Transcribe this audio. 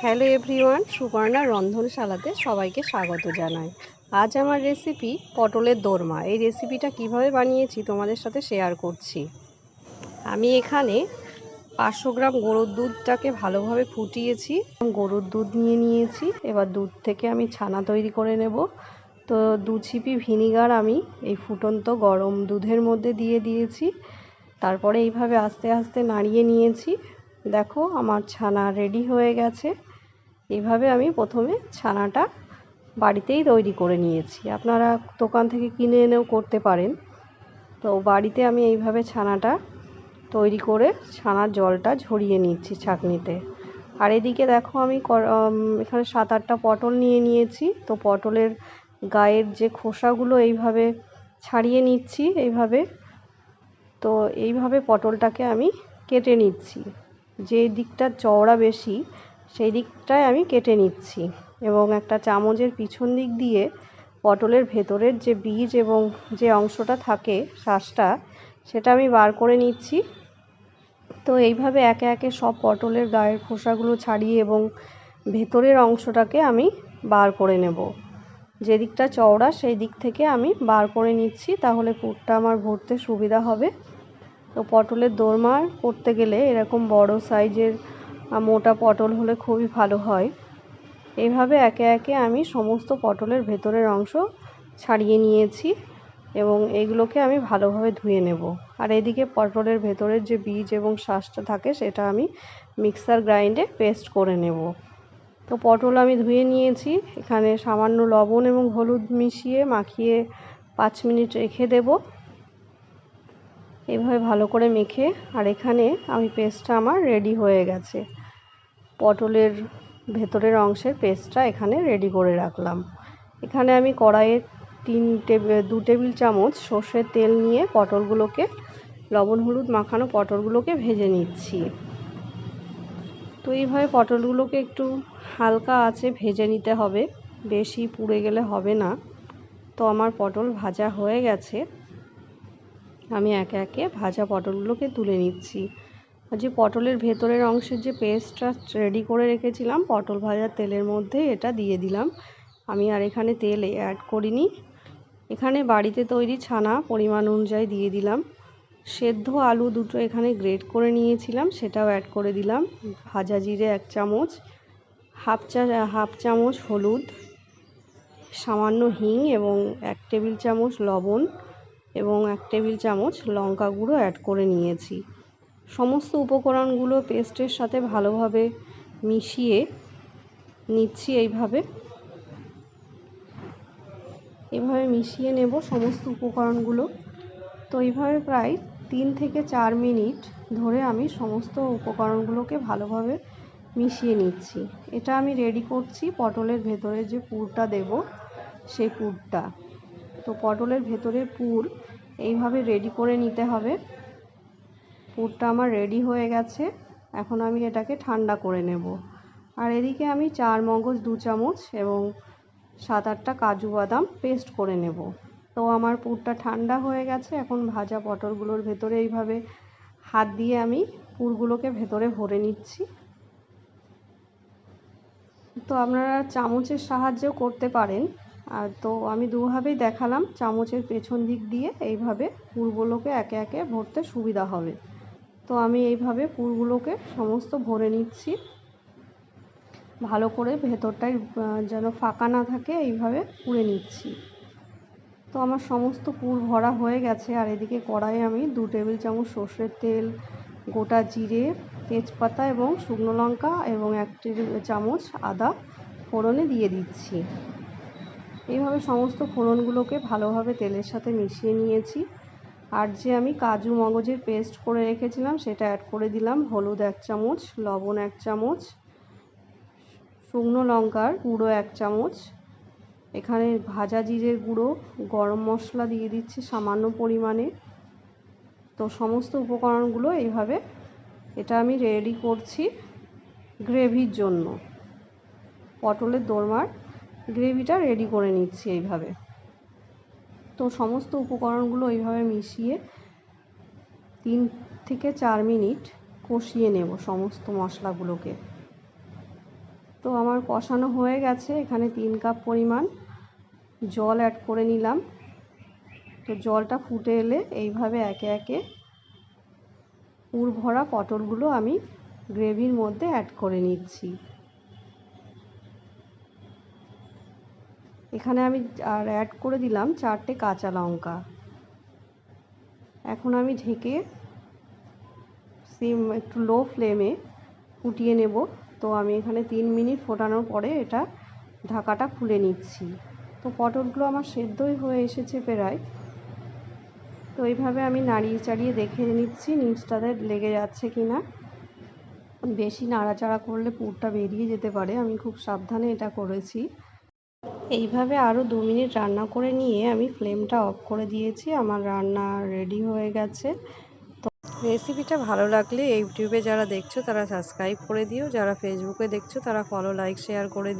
Hello everyone, সুপর্ণার রন্ধনশালাতে সবাইকে স্বাগত জানাই। আজ আমার রেসিপি পটলের দোরমা। এই রেসিপিটা কিভাবে বানিয়েছি তোমাদের সাথে শেয়ার করছি। আমি এখানে 500 গ্রাম গরুর দুধটাকে ভালোভাবে ফুটিয়েছি। গরুর দুধ নিয়েছি। এবার দুধ থেকে আমি ছানা তৈরি করে নেব। তো 2 ছিপি ভিনিগার আমি এই ফুটন্ত গরম দুধের মধ্যে দিয়ে দিয়েছি। তারপরে এইভাবে আস্তে আস্তে নাড়িয়ে নিয়েছি। দেখো আমার ছানা রেডি হয়ে গেছে। এইভাবে আমি প্রথমে ছানাটা বাড়িতেই তৈরি করে নিয়েছি। আপনারা দোকান থেকে কিনে এনেও করতে পারেন। তো বাড়িতে আমি এইভাবে ছানাটা তৈরি করে ছানার জলটা ঝরিয়ে নিচ্ছি ছাঁকনিতে। আর এদিকে দেখো আমি এখানে 7-8টা পটল নিয়েছি। তো পটলের গায়ের যে খোসাগুলো এইভাবে ছাড়িয়ে নিচ্ছি এইভাবে। তো এইভাবে পটলটাকে আমি কেটে নিচ্ছি। যে দিকটা চওড়া বেশি সেই দিকটায় আমি কেটে নিচ্ছি এবং একটা চামচের পিছন দিক দিয়ে পটলের ভেতরের যে বীজ এবং যে অংশটা থাকে শাঁসটা, সেটা আমি বার করে নিচ্ছি। তো এইভাবে একে একে সব পটলের গায়ের খোসাগুলো ছাড়িয়ে এবং ভেতরের অংশটাকে আমি বার করে নেব। যে দিকটা চওড়া সেই দিক থেকে আমি বার করে নিচ্ছি, তাহলে পুরটা আমার ভরতে সুবিধা হবে। তো পটলের দোরমা করতে গেলে এরকম বড় সাইজের মোটা পটল হলে খুবই ভালো হয়। এইভাবে একে একে আমি সমস্ত পটলের ভেতরের অংশ ছাড়িয়ে নিয়েছি এবং এইগুলোকে আমি ভালোভাবে ধুয়ে নেব। আর এদিকে পটলের ভেতরের যে বীজ এবং শাঁসটা থাকে সেটা আমি মিক্সার গ্রাইন্ডে পেস্ট করে নেব। তো পটল আমি ধুয়ে নিয়েছি। এখানে সামান্য লবণ এবং হলুদ মিশিয়ে মাখিয়ে 5 মিনিট রেখে দেব। এইভাবে ভালো করে মেখে, আর এখানে আমি পেস্টটা আমার রেডি হয়ে গেছে। পটলের ভেতরের অংশের পেস্টটা এখানে রেডি করে রাখলাম। এখানে আমি কড়াইয়ে 2 টেবিল চামচ সর্ষের তেল নিয়ে পটলগুলোকে লবণ হলুদ মাখানো পটলগুলোকে ভেজে নিচ্ছি। তো এইভাবে পটলগুলোকে একটু হালকা আঁচে ভেজে নিতে হবে, বেশি পুড়ে গেলে হবে না। তো আমার পটল ভাজা হয়ে গেছে। আমি একে একে ভাজা পটলগুলোকে তুলে নিচ্ছি। আর যে পটলের ভেতরের অংশের যে পেস্টটা রেডি করে রেখেছিলাম পটল ভাজার তেলের মধ্যে এটা দিয়ে দিলাম। আমি আর এখানে তেল অ্যাড করিনি। এখানে বাড়িতে তৈরি ছানা পরিমাণ অনুযায়ী দিয়ে দিলাম। সেদ্ধ আলু দুটো এখানে গ্রেট করে নিয়েছিলাম, সেটাও অ্যাড করে দিলাম। ভাজা জিরে 1 চামচ, হাফ চামচ হলুদ, সামান্য হিং এবং 1 টেবিল চামচ লবণ এবং 1 টেবিল চামচ লঙ্কা গুঁড়ো অ্যাড করে নিয়েছি। সমস্ত উপকরণগুলো পেস্টের সাথে ভালোভাবে মিশিয়ে নিচ্ছি। এইভাবে মিশিয়ে নেব সমস্ত উপকরণগুলো। তো এইভাবে প্রায় 3 থেকে 4 মিনিট ধরে আমি সমস্ত উপকরণগুলোকে ভালোভাবে মিশিয়ে নিচ্ছি। এটা আমি রেডি করছি পটলের ভেতরে যে পুরটা দেব সেই পুরটা। তো পটলের ভেতরের পুর এইভাবে রেডি করে নিতে হবে। পুরটা আমার রেডি হয়ে গেছে। এখন আমি এটাকে ঠান্ডা করে নেব। আর এদিকে আমি 4 মগজ 2 চামচ এবং 7-8টা কাজু বাদাম পেস্ট করে নেব। তো আমার পুরটা ঠান্ডা হয়ে গেছে। এখন ভাজা পটলগুলোর ভেতরে এইভাবে হাত দিয়ে আমি পুরগুলোকে ভেতরে ভরে নিচ্ছি। তো আপনারা চামচের সাহায্যেও করতে পারেন। আর তো আমি দুভাবেই দেখালাম, চামচের পেছন দিক দিয়ে এইভাবে পুরগুলোকে একে একে ভরতে সুবিধা হবে। তো আমি এইভাবে পুরগুলোকে সমস্ত ভরে নিচ্ছি ভালো করে, ভেতরটায় যেন ফাঁকা না থাকে এইভাবে পুরে নিচ্ছি। তো আমার সমস্ত পুর ভরা হয়ে গেছে। আর এদিকে কড়াইয়ে আমি 2 টেবিল চামচ সর্ষের তেল, গোটা জিরে, তেজপাতা এবং শুকনো লঙ্কা এবং 1 টেবিল চামচ আদা ফোড়নে দিয়ে দিচ্ছি। এইভাবে সমস্ত ফোড়নগুলোকে ভালোভাবে তেলের সাথে মিশিয়ে নিয়েছি। আর যে আমি কাজু মগজের পেস্ট করে রেখেছিলাম সেটা অ্যাড করে দিলাম। হলুদ 1 চামচ, লবণ 1 চামচ, শুকনো লঙ্কার গুঁড়ো 1 চামচ, এখানে ভাজা জিরের গুঁড়ো, গরম মশলা দিয়ে দিচ্ছি সামান্য পরিমাণে। তো সমস্ত উপকরণগুলো এইভাবে এটা আমি রেডি করছি গ্রেভির জন্য। পটলের দোরমার গ্রেভিটা রেডি করে নিচ্ছি এইভাবে। তো সমস্ত উপকরণগুলো এইভাবে মিশিয়ে 3 থেকে 4 মিনিট কষিয়ে নেব সমস্ত মশলাগুলোকে। তো আমার কষানো হয়ে গেছে। এখানে 3 কাপ পরিমাণ জল অ্যাড করে নিলাম। তো জলটা ফুটে এলে এইভাবে একে একে পুর ভরা পটলগুলো আমি গ্রেভির মধ্যে অ্যাড করে নিচ্ছি। এখানে আমি আর অ্যাড করে দিলাম 4টে কাঁচা লঙ্কা। এখন আমি ঢেকে একটু লো ফ্লেমে ফুটিয়ে নেব। তো আমি এখানে 3 মিনিট ফোটানোর পরে এটা ঢাকাটা খুলে নিচ্ছি। তো পটলগুলো আমার সেদ্ধই হয়ে এসেছে প্রায়। তো এইভাবে আমি নাড়িয়ে চাড়িয়ে দেখে নিচ্ছি নিচটাতে লেগে যাচ্ছে কি না। বেশি নাড়াচাড়া করলে পুরটা বেরিয়ে যেতে পারে, আমি খুব সাবধানে এটা করেছি। এইভাবে আরও 2 মিনিট রান্না করে নিয়ে আমি ফ্লেমটা অফ করে দিয়েছি। আমার রান্না রেডি হয়ে গেছে। তো রেসিপিটা ভালো লাগলে ইউটিউবে যারা দেখছো তারা সাবস্ক্রাইব করে দিও, যারা ফেসবুকে দেখছো তারা ফলো লাইক শেয়ার করে দিও।